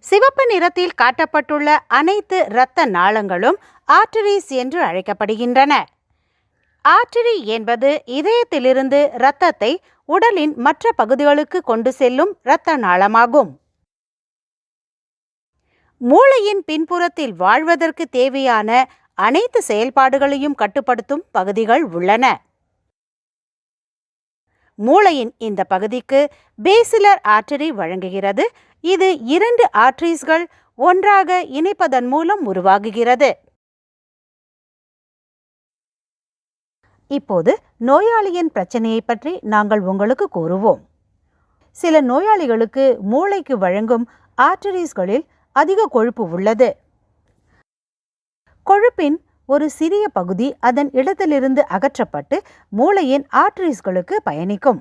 சிவப்பு நிறத்தில் காட்டப்பட்டுள்ள அனைத்து இரத்த நாளங்களும் ஆர்டரிஸ் என்று அழைக்கப்படுகின்றன. ஆர்டரி என்பது இதயத்திலிருந்து இரத்தத்தை உடலின் மற்ற பகுதிகளுக்கு கொண்டு செல்லும் இரத்த நாளமாகும். மூளையின் பின்புறத்தில் வாழ்வதற்கு தேவையான அனைத்து செயல்பாடுகளையும் கட்டுப்படுத்தும் பகுதிகள் உள்ளன. மூளையின் இந்த பகுதிக்கு பேசிலர் ஆர்டரி வழங்குகிறது. இது 2 ஆர்டரிஸ்கள் ஒன்றாக இணைப்பதன் மூலம் உருவாகுகிறது. இப்போது நோயாளியின் பிரச்சனையை பற்றி நாங்கள் உங்களுக்கு கூறுவோம். சில நோயாளிகளுக்கு மூளைக்கு வழங்கும் ஆர்டரிஸ்களில் அதிக கொழுப்பு உள்ளது. கொழுப்பின் ஒரு சிறிய பகுதி அதன் இடத்திலிருந்து அகற்றப்பட்டு மூளையின் ஆர்டரிஸ்களுக்கு பயணிக்கும்.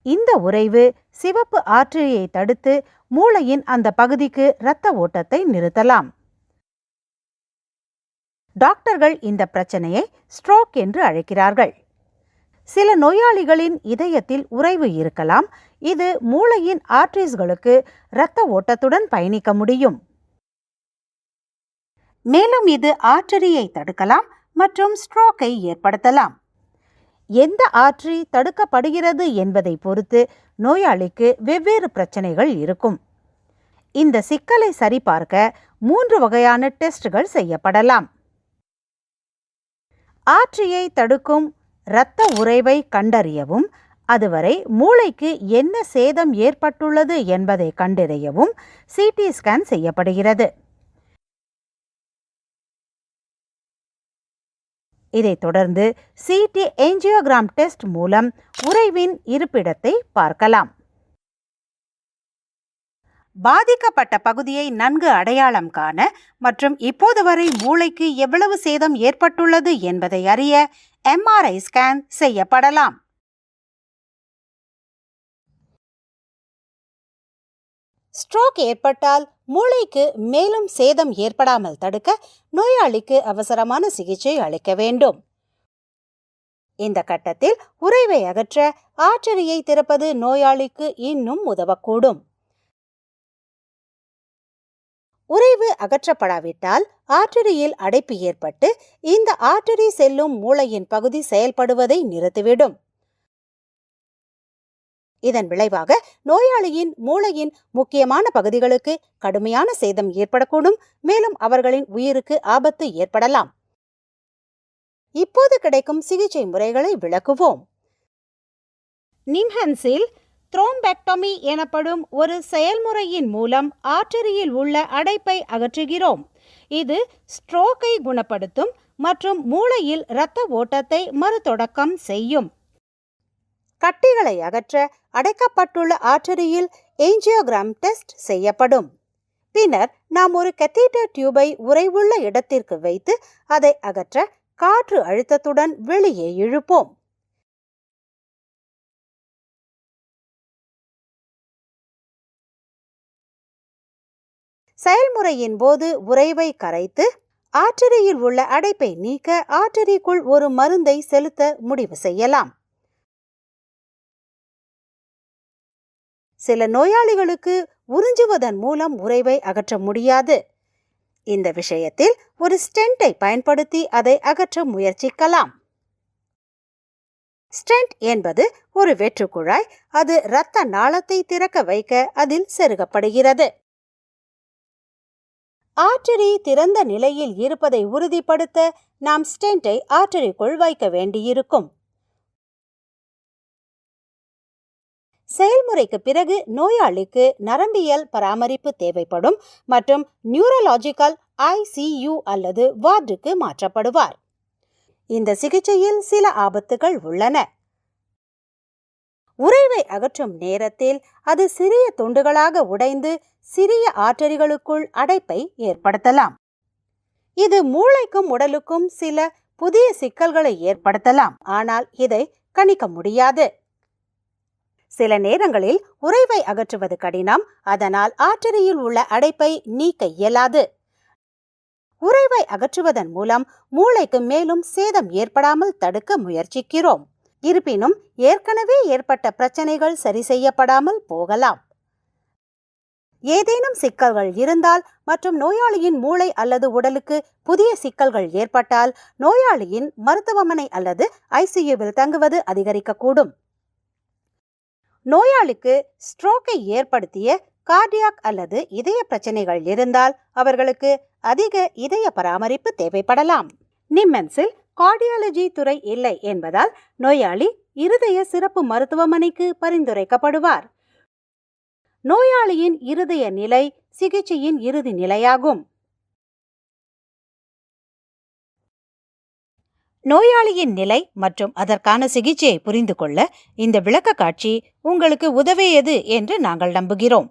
இந்த உறைவு சிவப்பு ஆர்டரியை தடுத்து மூளையின் அந்த பகுதிக்கு இரத்த ஓட்டத்தை நிறுத்தலாம். டாக்டர்கள் இந்த பிரச்சனையை ஸ்ட்ரோக் என்று அழைக்கிறார்கள். சில நோயாளிகளின் இதயத்தில் உறைவு இருக்கலாம். இது மூளையின் ஆர்டரிஸ்களுக்கு இரத்த ஓட்டத்துடன் பயணிக்க முடியும். மேலும் இது ஆர்டரியை தடுக்கலாம் மற்றும் ஸ்ட்ரோக்கை ஏற்படுத்தலாம். எந்த ஆர்டரி தடுக்கப்படுகிறது என்பதை பொறுத்து நோயாளிக்கு வெவ்வேறு பிரச்சனைகள் இருக்கும். இந்த சிக்கலை சரிபார்க்க 3 வகையான டெஸ்ட்கள் செய்யப்படலாம். ஆர்டரியை தடுக்கும் இரத்த உறைவை கண்டறியவும், அதுவரை மூளைக்கு என்ன சேதம் ஏற்பட்டுள்ளது என்பதை கண்டறியவும் சிடி ஸ்கேன் செய்யப்படுகிறது. இதைத் தொடர்ந்து சிடி ஏஞ்சியோகிராம் டெஸ்ட் மூலம் உறைவின் இருப்பிடத்தை பார்க்கலாம். பாதிக்கப்பட்ட பகுதியை நன்கு அடையாளம் காண மற்றும் இப்போது வரை மூளைக்கு எவ்வளவு சேதம் ஏற்பட்டுள்ளது என்பதை அறிய எம்ஆர்ஐ ஸ்கேன் செய்யப்படலாம். ஸ்ட்ரோக் ஏற்பட்டால் மூளைக்கு மேலும் சேதம் ஏற்படாமல் தடுக்க நோயாளிக்கு அவசரமான சிகிச்சை அளிக்க வேண்டும். இந்த கட்டத்தில் உறைவை அகற்ற ஆர்டரியை திறப்பது நோயாளிக்கு இன்னும் உதவக்கூடும். உறைவு அகற்றப்படாவிட்டால் ஆர்டரியில் அடைப்பு ஏற்பட்டு இந்த ஆர்டரி செல்லும் மூளையின் பகுதி செயல்படுவதை நிறுத்திவிடும். இதன் விளைவாக நோயாளியின் மூளையின் முக்கியமான பகுதிகளுக்கு கடுமையான சேதம் ஏற்படக்கூடும். மேலும் அவர்களின் உயிருக்கு ஆபத்து ஏற்படலாம். இப்போது கிடைக்கும் சிகிச்சை முறைகளை விளக்குவோம். நிம்ஹன்ஸில் த்ரோம்பெக்டமி எனப்படும் ஒரு செயல்முறையின் மூலம் ஆர்டரியில் உள்ள அடைப்பை அகற்றுகிறோம். இது ஸ்ட்ரோக்கை குணப்படுத்தும் மற்றும் மூளையில் இரத்த ஓட்டத்தை மறுதொடக்கம் செய்யும். கட்டிகளை அகற்ற அடைக்கப்பட்டுள்ள ஆர்டரியில் ஏஞ்சியோகிராம் டெஸ்ட் செய்யப்படும். பின்னர் நாம் ஒரு கத்தீட்டர் டியூபை உறைவுள்ள இடத்திற்கு வைத்து அதை அகற்ற காற்று அழுத்தத்துடன் வெளியே இழுப்போம். செயல்முறையின் போது உறைவை கரைத்து ஆர்டரியில் உள்ள அடைப்பை நீக்க ஆர்டரிக்குள் ஒரு மருந்தை செலுத்த முடிவு செய்யலாம். சில நோயாளிகளுக்கு உறிஞ்சுவதன் மூலம் உறைவை அகற்ற முடியாது. இந்த விஷயத்தில் ஒரு ஸ்டென்ட்டை பயன்படுத்தி அதை அகற்ற முயற்சிக்கலாம். ஸ்டென்ட் என்பது ஒரு வெற்றுக்குழாய். அது இரத்த நாளத்தை திறக்க வைக்க அதில் செருகப்படுகிறது. ஆர்டரி திறந்த நிலையில் இருப்பதை உறுதிப்படுத்த நாம் ஸ்டென்ட்டை ஆர்டரிக்குள் வைக்க வேண்டியிருக்கும். செயல்முறைக்கு பிறகு நோயாளிக்கு நரம்பியல் பராமரிப்பு தேவைப்படும் மற்றும் நியூரலாஜிக்கல் ஐசியு அல்லது வார்டுக்கு மாற்றப்படுவார். இந்த சிகிச்சையில் சில ஆபத்துகள் உள்ளன. உறைவை அகற்றும் நேரத்தில் அது சிறிய துண்டுகளாக உடைந்து சிறிய ஆர்டரிகளுக்குள் அடைப்பை ஏற்படுத்தலாம். இது மூளைக்கும் உடலுக்கும் சில புதிய சிக்கல்களை ஏற்படுத்தலாம். ஆனால் இதை கணிக்க முடியாது. சில நேரங்களில் உறைவை அகற்றுவது கடினம். அதனால் ஆர்டரியில் உள்ள அடைப்பை நீக்க இயலாது. உறைவை அகற்றுவதன் மூலம் மூளைக்கு மேலும் சேதம் ஏற்படாமல் தடுக்க முயற்சிக்கிறோம். இருப்பினும் ஏற்கனவே ஏற்பட்ட பிரச்சனைகள் சரி செய்யப்படாமல் போகலாம். ஏதேனும் சிக்கல்கள் இருந்தால் மற்றும் நோயாளியின் மூளை அல்லது உடலுக்கு புதிய சிக்கல்கள் ஏற்பட்டால் நோயாளியின் மருத்துவமனை அல்லது ஐசியூவில் தங்குவது அதிகரிக்கக்கூடும். நோயாளிக்கு ஸ்ட்ரோக்கை ஏற்படுத்திய கார்டியாக் அல்லது இதய பிரச்சனைகள் இருந்தால் அவர்களுக்கு அதிக இதய பராமரிப்பு தேவைப்படலாம். நிம்மென்ஸில் கார்டியாலஜி துறை இல்லை என்பதால் நோயாளி இருதய சிறப்பு மருத்துவமனைக்கு பரிந்துரைக்கப்படுவார். நோயாளியின் இருதய நிலை சிகிச்சையின் இறுதி நிலையாகும். நோயாளியின் நிலை மற்றும் அதற்கான சிகிச்சையை புரிந்து கொள்ள இந்த விளக்கக்காட்சி உங்களுக்கு உதவியது என்று நாங்கள் நம்புகிறோம்.